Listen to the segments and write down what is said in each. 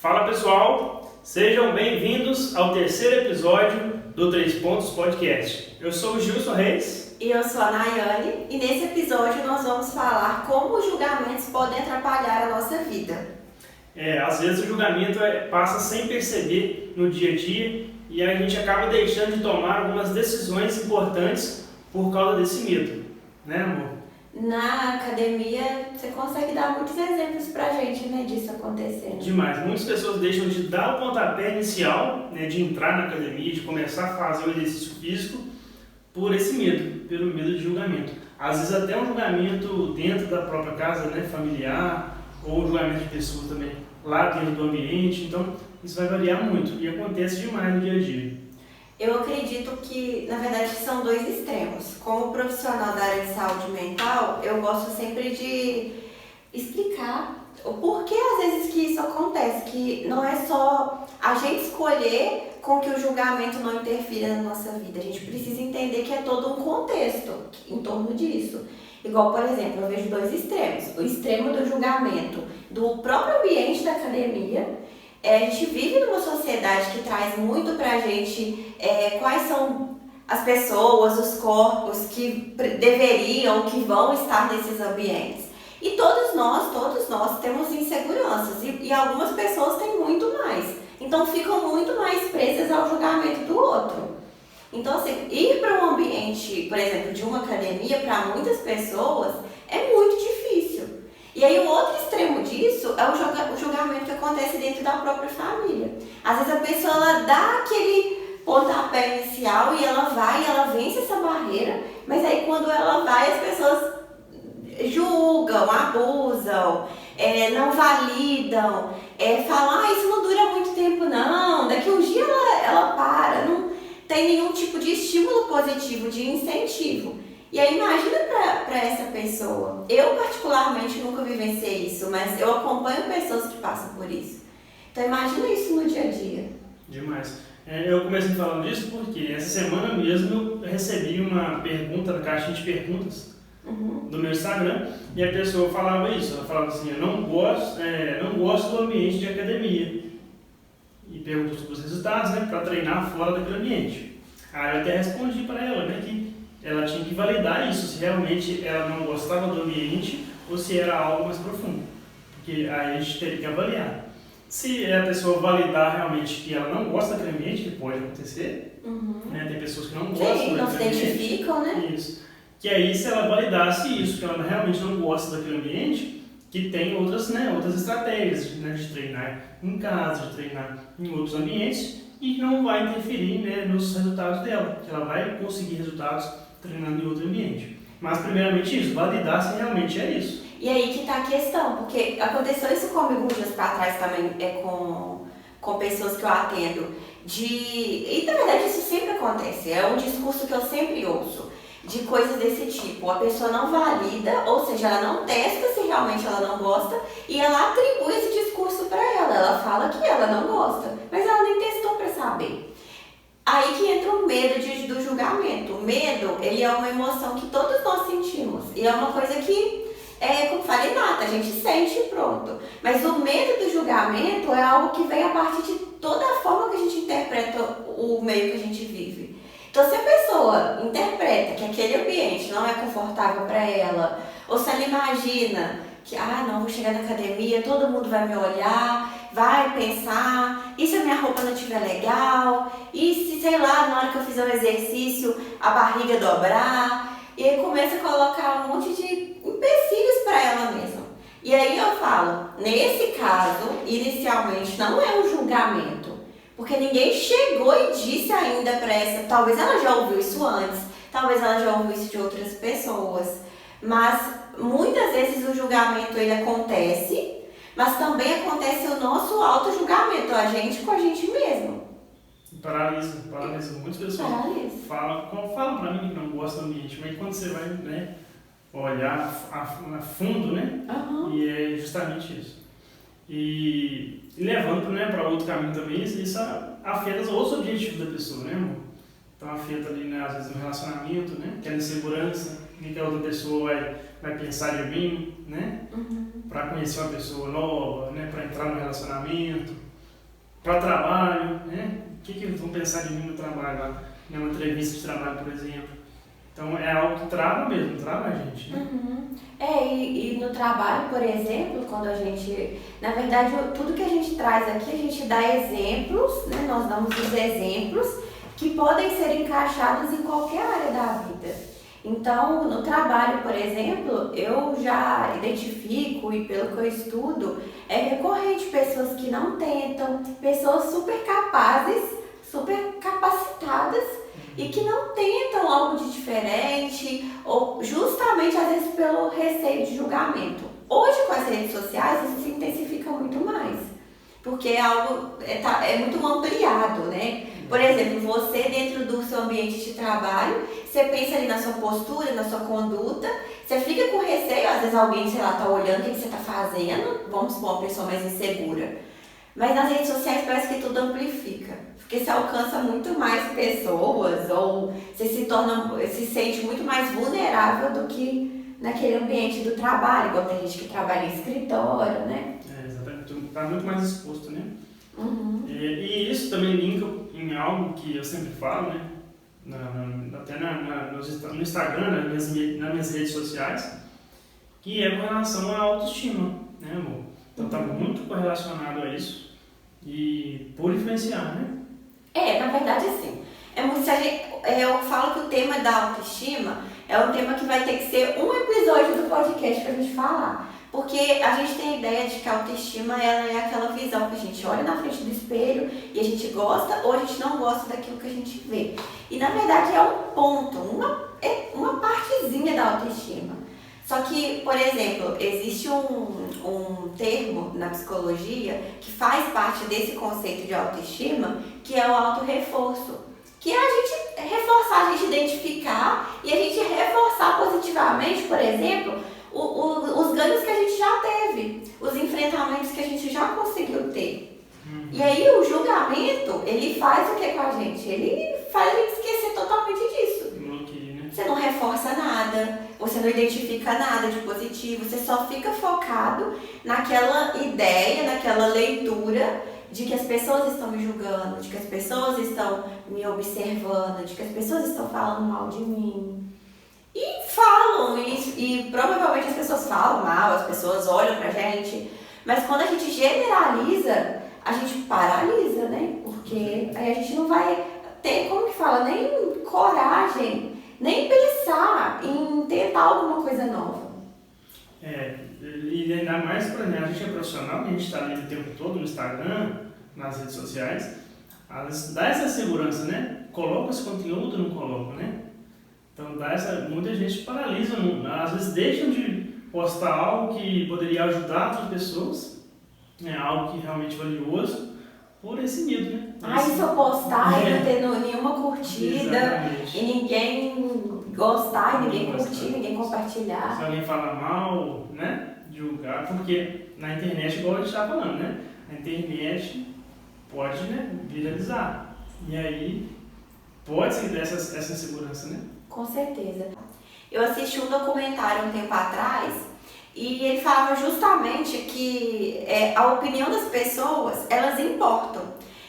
Fala pessoal, sejam bem-vindos ao terceiro episódio do 3 Pontos Podcast. Eu sou o Gilson Reis. E eu sou a Nayane, e nesse episódio nós vamos falar como os julgamentos podem atrapalhar a nossa vida. Às vezes o julgamento passa sem perceber no dia a dia e a gente acaba deixando de tomar algumas decisões importantes por causa desse medo, né, amor? Na academia, você consegue dar muitos exemplos pra gente, né, disso acontecendo. Demais. Muitas pessoas deixam de dar o pontapé inicial, né, de entrar na academia, de começar a fazer o exercício físico por esse medo, pelo medo de julgamento. Às vezes até um julgamento dentro da própria casa, né, familiar, ou julgamento de pessoas também lá dentro do ambiente. Então, isso vai variar muito e acontece demais no dia a dia. Eu acredito que, na verdade, são dois extremos. Como profissional da área de saúde mental, eu gosto sempre de explicar o porquê, às vezes, que isso acontece. Que não é só a gente escolher com que o julgamento não interfira na nossa vida. A gente precisa entender que é todo um contexto em torno disso. Igual, por exemplo, eu vejo dois extremos. O extremo do julgamento do próprio ambiente da academia. A gente vive numa sociedade que traz muito pra gente quais são as pessoas, os corpos que deveriam, que vão estar nesses ambientes. E todos nós temos inseguranças e algumas pessoas têm muito mais. Então ficam muito mais presas ao julgamento do outro. Então, assim, ir para um ambiente, por exemplo, de uma academia, para muitas pessoas, é muito difícil. E aí o outro extremo disso é o julgamento que acontece dentro da própria família. Às vezes a pessoa ela dá aquele pontapé inicial e ela vence essa barreira, mas aí quando ela vai as pessoas julgam, abusam, não validam, falam, isso não dura muito tempo não, daqui um dia ela para, não tem nenhum tipo de estímulo positivo, de incentivo. E aí imagina para essa pessoa, eu particularmente nunca vivenciei isso, mas eu acompanho pessoas que passam por isso. Então imagina isso no dia a dia. Demais. Eu comecei falando disso porque essa semana mesmo eu recebi uma pergunta na caixinha de perguntas do meu Instagram e a pessoa falava isso, ela falava assim, eu não gosto do ambiente de academia. E perguntou sobre os resultados, né, para treinar fora daquele ambiente. Aí eu até respondi para ela, né, que ela tinha que validar isso, se realmente ela não gostava do ambiente ou se era algo mais profundo. Porque aí a gente teria que avaliar. Se a pessoa validar realmente que ela não gosta daquele ambiente, que pode acontecer, né? Tem pessoas que não gostam daquele ambiente. Não se identificam, né? Isso. Que aí se ela validasse isso, que ela realmente não gosta daquele ambiente, que tem outras estratégias, né, de treinar em casa, de treinar em outros ambientes, e que não vai interferir, né, nos resultados dela, que ela vai conseguir resultados treinando em outro ambiente. Mas primeiramente isso, validar se realmente é isso. E aí que tá a questão, porque aconteceu isso comigo uns dias pra trás também, com pessoas que eu atendo, e na verdade isso sempre acontece, é um discurso que eu sempre ouço, de coisas desse tipo, a pessoa não valida, ou seja, ela não testa se realmente ela não gosta, e ela atribui esse discurso pra ela fala que ela não gosta, mas ela nem testou pra saber. Aí que entra o medo do julgamento. O medo, ele é uma emoção que todos nós sentimos. E é uma coisa que, como falei, nada, a gente sente e pronto. Mas o medo do julgamento é algo que vem a partir de toda a forma que a gente interpreta o meio que a gente vive. Então, se a pessoa interpreta que aquele ambiente não é confortável para ela, ou se ela imagina que, não, vou chegar na academia, todo mundo vai me olhar, vai pensar, e se a minha roupa não estiver legal, e se, sei lá, na hora que eu fizer um exercício, a barriga dobrar, e aí começa a colocar um monte de empecilhos para ela mesma. E aí eu falo, nesse caso, inicialmente, não é um julgamento, porque ninguém chegou e disse ainda para essa, talvez ela já ouviu isso antes, talvez ela já ouviu isso de outras pessoas, mas muitas vezes o julgamento ele acontece, mas também acontece o nosso auto-julgamento, a gente com a gente mesmo. Paralisa. Muitas pessoas falam para mim que não gostam do ambiente, mas quando você vai, né, olhar a fundo, né, e é justamente isso. E levando, né, para outro caminho também, isso afeta os outros objetivos da pessoa, né, amor? Então afeta ali, né, às vezes no relacionamento, né, aquela insegurança, que a outra pessoa vai pensar de mim, né, para conhecer uma pessoa nova, né, para entrar no relacionamento. para trabalho, né? O que eles vão pensar de mim no trabalho lá, numa entrevista de trabalho, por exemplo. Então é algo que trava mesmo, trava a gente, né? Uhum. E no trabalho, por exemplo, quando a gente, na verdade, tudo que a gente traz aqui, a gente dá exemplos, né? Nós damos os exemplos que podem ser encaixados em qualquer área da vida. Então, no trabalho, por exemplo, eu já identifico, e pelo que eu estudo, é recorrente pessoas que não tentam, pessoas super capazes, super capacitadas e que não tentam algo de diferente, ou justamente às vezes pelo receio de julgamento. Hoje, com as redes sociais, isso se intensifica muito mais, porque é algo é muito ampliado, né? Por exemplo, você dentro do seu ambiente de trabalho, você pensa ali na sua postura, na sua conduta, você fica com receio, às vezes alguém, sei lá, tá olhando o que você tá fazendo, vamos supor, uma pessoa mais insegura. Mas nas redes sociais parece que tudo amplifica, porque você alcança muito mais pessoas, ou você se sente muito mais vulnerável do que naquele ambiente do trabalho, igual tem gente que trabalha em escritório, né? Exatamente, tá muito mais exposto, né? Uhum. E isso também linka em algo que eu sempre falo, né? Até no Instagram, nas minhas redes sociais, que é com relação à autoestima, né, amor? Então está muito correlacionado a isso e por influenciar, né? Na verdade, sim. Eu falo que o tema da autoestima é um tema que vai ter que ser um episódio do podcast pra gente falar. Porque a gente tem a ideia de que a autoestima ela é aquela visão que a gente olha na frente do espelho e a gente gosta ou a gente não gosta daquilo que a gente vê. E na verdade é um ponto, uma partezinha da autoestima. Só que, por exemplo, existe um termo na psicologia que faz parte desse conceito de autoestima, que é o autorreforço. Que é a gente reforçar, a gente identificar e a gente reforçar positivamente, por exemplo, os ganhos que a gente já teve, os enfrentamentos que a gente já conseguiu ter. E aí o julgamento, ele faz o que com a gente? Ele faz a gente esquecer totalmente disso. Você não reforça nada, você não identifica nada de positivo, você só fica focado naquela ideia, naquela leitura de que as pessoas estão me julgando, de que as pessoas estão me observando, de que as pessoas estão falando mal de mim. E falam, e provavelmente as pessoas falam mal, as pessoas olham pra gente, mas quando a gente generaliza, a gente paralisa, né? Porque aí a gente não vai ter, como que fala, nem coragem, nem pensar em tentar alguma coisa nova. E ainda mais, por exemplo, a gente é profissional, a gente está ali o tempo todo no Instagram, nas redes sociais, dá essa segurança, né? Coloca esse conteúdo, não coloca, né? Então muita gente paralisa, às vezes deixam de postar algo que poderia ajudar outras pessoas, algo que é realmente valioso, por esse medo, né? Se eu postar e não ter nenhuma curtida, exatamente, e ninguém gostar, e ninguém curtir, ninguém compartilhar. Se alguém fala mal, né? Julgar, porque na internet, igual a gente está falando, né? Na internet pode, né, viralizar. E aí pode ser essa insegurança, né? Com certeza. Eu assisti um documentário um tempo atrás e ele falava justamente que a opinião das pessoas, elas importam.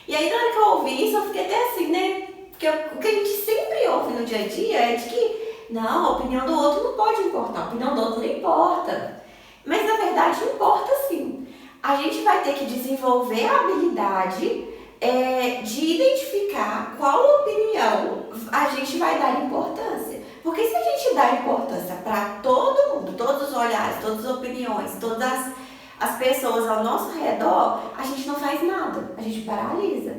E aí na hora que eu ouvi isso, eu fiquei até assim, né? Porque o que a gente sempre ouve no dia a dia é de que não, a opinião do outro não pode importar, a opinião do outro não importa. Mas na verdade importa sim. A gente vai ter que desenvolver a habilidade de identificar qual opinião a gente vai dar importância. Porque se a gente dá importância para todo mundo, todos os olhares, todas as opiniões, todas as pessoas ao nosso redor, a gente não faz nada, a gente paralisa.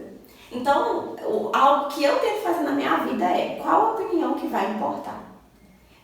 Então, algo que eu tento fazer na minha vida é qual a opinião que vai importar.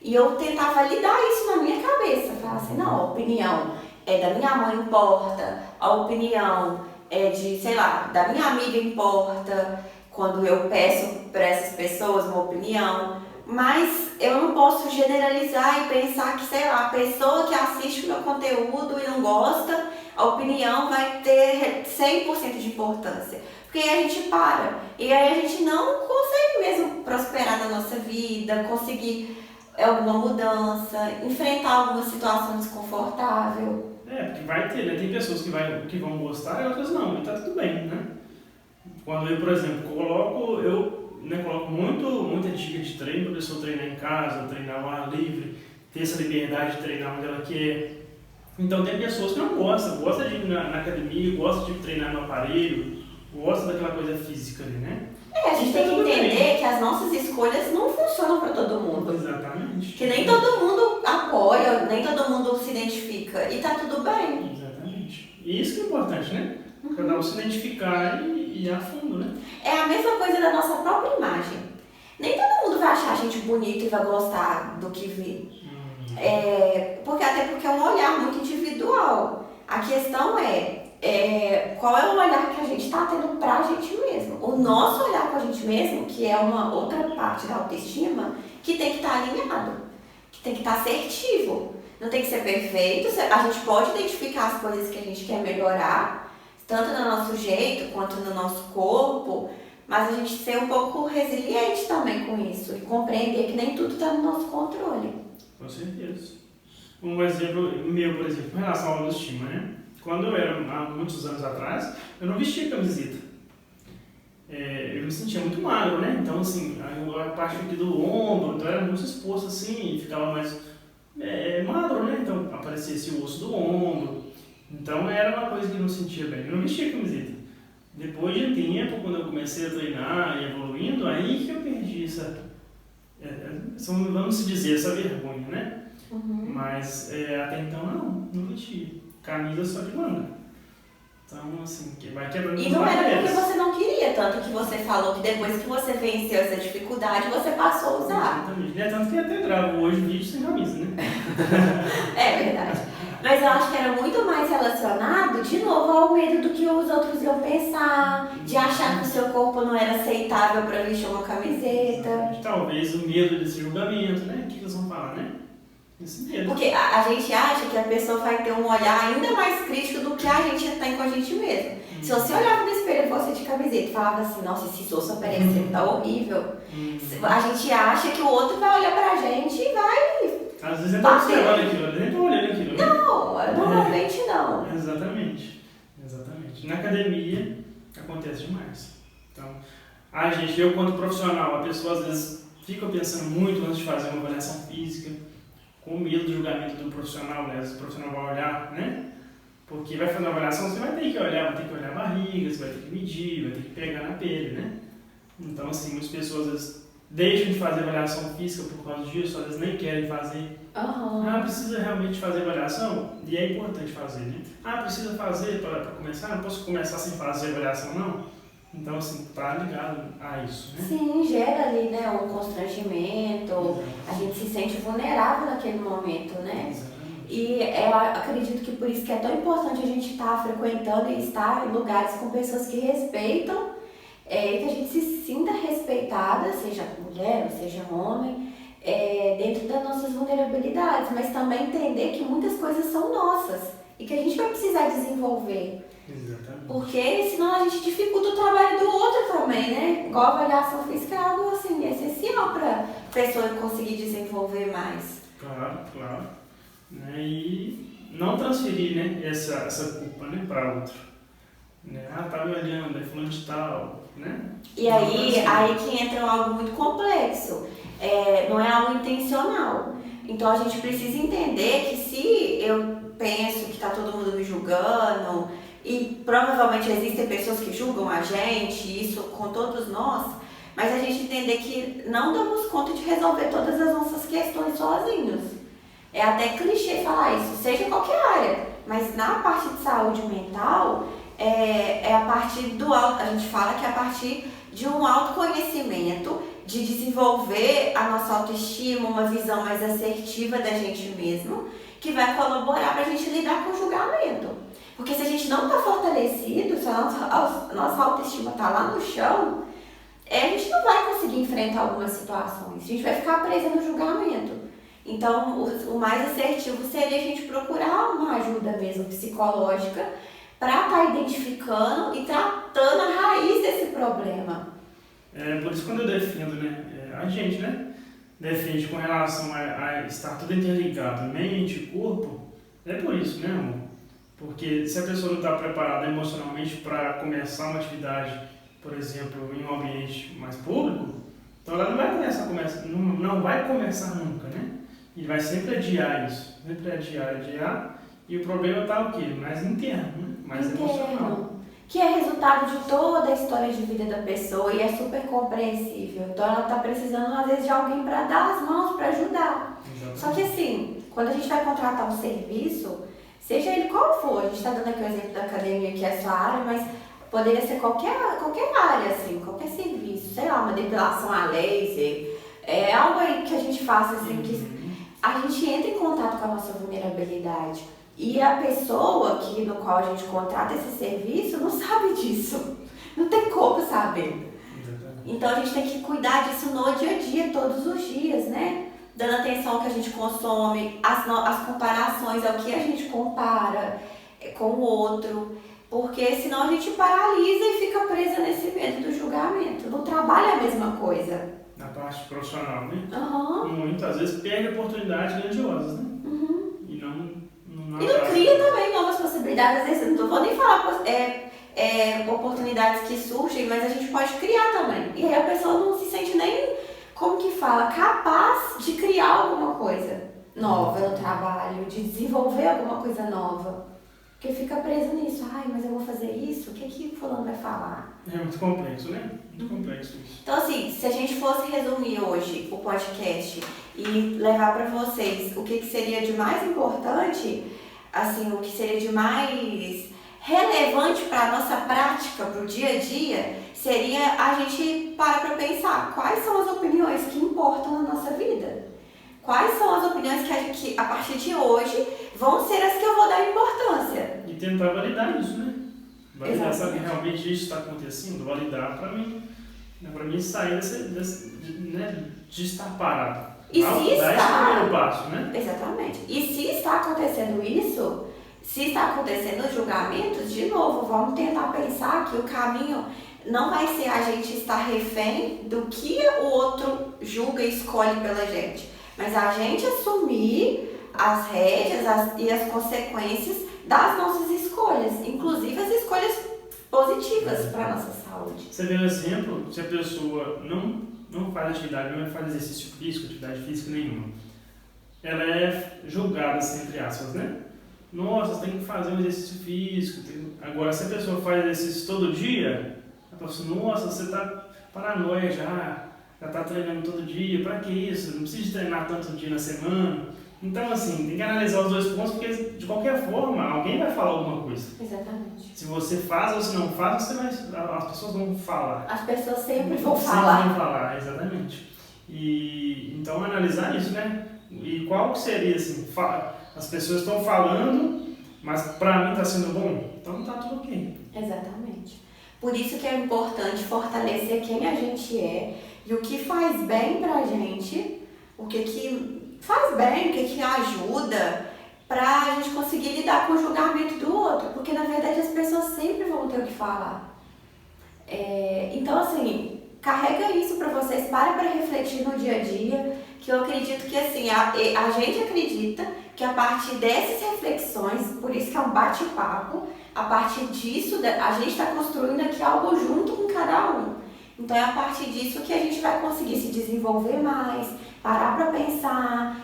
E eu tentar validar isso na minha cabeça, falar assim, não, a opinião da minha mãe importa, a opinião de, sei lá, da minha amiga importa, quando eu peço para essas pessoas uma opinião, mas eu não posso generalizar e pensar que, sei lá, a pessoa que assiste o meu conteúdo e não gosta, a opinião vai ter 100% de importância. Porque aí a gente para, e aí a gente não consegue mesmo prosperar na nossa vida, conseguir alguma mudança, enfrentar alguma situação desconfortável. Porque vai ter, né? Tem pessoas que vão gostar e outras não, e tá tudo bem, né? Quando eu, por exemplo, coloco muita dica de treino para a pessoa treinar em casa, treinar ao ar livre, ter essa liberdade de treinar onde ela quer. Então tem pessoas que não gostam de ir na academia, gostam de treinar no aparelho, gostam daquela coisa física ali, né? A gente tem que entender que as nossas escolhas não funcionam para todo mundo. Exatamente. Que nem todo mundo apoia, nem todo mundo se identifica. E tá tudo bem. Exatamente. E isso que é importante, né? Cada um se identificar e ir a fundo, né? É a mesma coisa da nossa própria imagem. Nem todo mundo vai achar a gente bonito e vai gostar do que vê. Até porque é um olhar muito individual. A questão qual é o olhar que a gente está tendo pra gente mesmo. O nosso olhar com a gente mesmo, que é uma outra parte da autoestima, que tem que estar alinhado, que tem que estar assertivo. Não tem que ser perfeito, a gente pode identificar as coisas que a gente quer melhorar, tanto no nosso jeito quanto no nosso corpo, mas a gente ser um pouco resiliente também com isso e compreender que nem tudo está no nosso controle. Com certeza. Um exemplo meu, por exemplo, com relação à autoestima, né? Quando eu era, há muitos anos atrás, eu não vestia camiseta. Eu me sentia muito magro, né? Então, assim, a parte aqui do ombro, então era muito exposto assim, ficava mais magro, né? Então, aparecia esse osso do ombro. Então, era uma coisa que eu não sentia bem. Eu não vestia camiseta. Depois de tempo, quando eu comecei a treinar e evoluindo, aí que eu perdi vamos dizer, essa vergonha, né? Uhum. Mas até então não vestia. Camisa só de manga. Então, assim, que vai quebrando. E não era porque você não queria, tanto que você falou que depois que você venceu essa dificuldade, você passou a usar. Exatamente. Tanto que até gravo hoje vídeo sem camisa, né? É verdade. Mas eu acho que era muito mais relacionado, de novo, ao medo do que os outros iam pensar, de achar que o seu corpo não era aceitável para vestir uma camiseta. Exatamente. Talvez o medo desse julgamento, né? O que eles vão falar, né? Esse medo. Porque a gente acha que a pessoa vai ter um olhar ainda mais crítico do que a gente tem com a gente mesmo. Se você olhava no espelho e fosse de camiseta e falava assim, nossa, esse osso aparecendo tá horrível. A gente acha que o outro vai olhar pra gente e vai... Às vezes tá observando aquilo, nem tô olhando aquilo. Não, normalmente não. Exatamente. Na academia acontece demais. Então, eu quanto profissional, a pessoa às vezes fica pensando muito antes de fazer uma avaliação física, com medo do julgamento do profissional, né? O profissional vai olhar, né? Porque vai fazer uma avaliação, você vai ter que olhar a barriga, você vai ter que medir, vai ter que pegar na pele, né? Então, assim, muitas pessoas às vezes deixam de fazer avaliação física por causa disso, às vezes nem querem fazer. Precisa realmente fazer avaliação? E é importante fazer, né? Precisa fazer para começar? Não posso começar sem fazer avaliação, não? Então, assim, tá ligado a isso, né? Sim, gera ali, né, um constrangimento, Exato. A gente se sente vulnerável naquele momento, né? Exatamente. E eu acredito que por isso que é tão importante a gente estar frequentando e estar em lugares com pessoas que respeitam, e que a gente se sinta respeitada, seja mulher ou seja homem, dentro das nossas vulnerabilidades, mas também entender que muitas coisas são nossas e que a gente vai precisar desenvolver. Exatamente. Porque senão a gente dificulta o trabalho do outro também, né? Igual a avaliação física é algo assim, essencial para a pessoa conseguir desenvolver mais. Claro. Né? E não transferir, né, essa culpa, né, para outro. Né? Tá me olhando, é fulano de tal, né? E aí que entra algo muito complexo. Não é algo intencional. Então a gente precisa entender que se eu penso que está todo mundo me julgando, e provavelmente existem pessoas que julgam a gente, isso com todos nós, mas a gente entender que não damos conta de resolver todas as nossas questões sozinhos. É até clichê falar isso, seja em qualquer área, mas na parte de saúde mental, a partir do a gente fala que é a partir de um autoconhecimento, de desenvolver a nossa autoestima, uma visão mais assertiva da gente mesmo, que vai colaborar para a gente lidar com o julgamento. Porque se a gente não está fortalecido, se a nossa autoestima está lá no chão, a gente não vai conseguir enfrentar algumas situações, a gente vai ficar presa no julgamento. Então, o mais assertivo seria a gente procurar uma ajuda mesmo psicológica para estar identificando e tratando a raiz desse problema. Por isso quando eu defendo, né, a gente, né, defende com relação a estar tudo interligado, mente e corpo, é por isso, né, amor? Porque se a pessoa não está preparada emocionalmente para começar uma atividade, por exemplo, em um ambiente mais público, então ela não vai não vai começar nunca, né? E vai sempre adiar isso, sempre adiar, e o problema está o quê? Mais interno, né? Mais emocional. Que é resultado de toda a história de vida da pessoa e é super compreensível. Então ela está precisando, às vezes, de alguém para dar as mãos, para ajudar. Exatamente. Só que assim, quando a gente vai contratar um serviço, seja ele qual for, a gente está dando aqui o exemplo da academia, que é a sua área, mas poderia ser qualquer área, assim, qualquer serviço, sei lá, uma depilação a laser, algo aí que a gente faça, assim, que a gente entra em contato com a nossa vulnerabilidade. E a pessoa no qual a gente contrata esse serviço não sabe disso. Não tem como saber. Então a gente tem que cuidar disso no dia a dia, todos os dias, né? Dando atenção ao que a gente consome, as comparações, ao que a gente compara com o outro. Porque senão a gente paralisa e fica presa nesse medo do julgamento. No trabalho é a mesma coisa. Na parte profissional, né? Uhum. Muitas vezes perde oportunidades grandiosas, né? Uhum. E não cria também novas possibilidades. Às vezes, não vou nem falar oportunidades que surgem, mas a gente pode criar também. E aí a pessoa não se sente nem, como que fala, capaz de criar alguma coisa nova no trabalho, de desenvolver alguma coisa nova. Porque fica preso nisso. Ai, mas eu vou fazer isso? O que o fulano vai falar? É muito complexo, né? Muito complexo isso. Então, assim, se a gente fosse resumir hoje o podcast e levar para vocês o que seria de mais importante, assim, o que seria de mais relevante para a nossa prática, para o dia a dia, seria a gente parar para pensar quais são as opiniões que importam na nossa vida. Quais são as opiniões que a partir de hoje vão ser as que eu vou dar importância. E tentar validar isso, né? Validar, sabe que realmente isso está acontecendo, validar para mim sair de estar parado. E se está, esse é o primeiro passo, né? Exatamente. E se está acontecendo isso, se está acontecendo julgamentos, de novo, vamos tentar pensar que o caminho não vai ser a gente estar refém do que o outro julga e escolhe pela gente, mas a gente assumir as rédeas e as consequências das nossas escolhas, inclusive as escolhas positivas para a nossa saúde. Você vê um exemplo, se a pessoa não faz atividade, não faz exercício físico, atividade física nenhuma, ela é julgada, assim, entre aspas, né? Nossa, você tem que fazer um exercício físico. Agora, se a pessoa faz exercício todo dia, ela fala assim, nossa, você tá paranoia já tá treinando todo dia, pra que isso? Não precisa treinar tanto dia na semana. Então, assim, tem que analisar os dois pontos, porque de qualquer forma, alguém vai falar alguma coisa. Exatamente. Se você faz ou se não faz, as pessoas vão falar. As pessoas sempre vão falar. Sempre vão falar, exatamente. E então analisar isso, né? E qual que seria, assim, as pessoas estão falando, mas pra mim tá sendo bom, então tá tudo ok. Exatamente. Por isso que é importante fortalecer quem a gente é e o que faz bem pra gente, o que faz bem, o que ajuda pra gente conseguir lidar com o julgamento do outro, porque na verdade as pessoas sempre vão ter o que falar. Então, assim, carrega isso pra vocês, para refletir no dia a dia, que eu acredito que, assim, a gente acredita que a partir dessas reflexões, por isso que é um bate-papo, a partir disso, a gente está construindo aqui algo junto com cada um. Então é a partir disso que a gente vai conseguir se desenvolver mais, parar para pensar,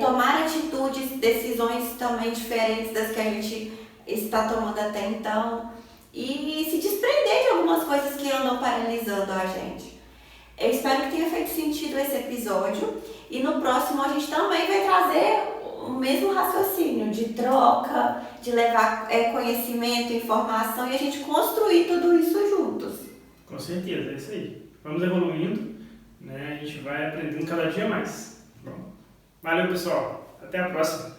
tomar atitudes, decisões também diferentes das que a gente está tomando até então e se desprender de algumas coisas que andam paralisando a gente. Eu espero que tenha feito sentido esse episódio e no próximo a gente também vai trazer o mesmo raciocínio de troca, de levar conhecimento, informação e a gente construir tudo isso juntos. Com certeza, é isso aí. Vamos evoluindo, né? A gente vai aprendendo cada dia mais. Bom, valeu, pessoal. Até a próxima.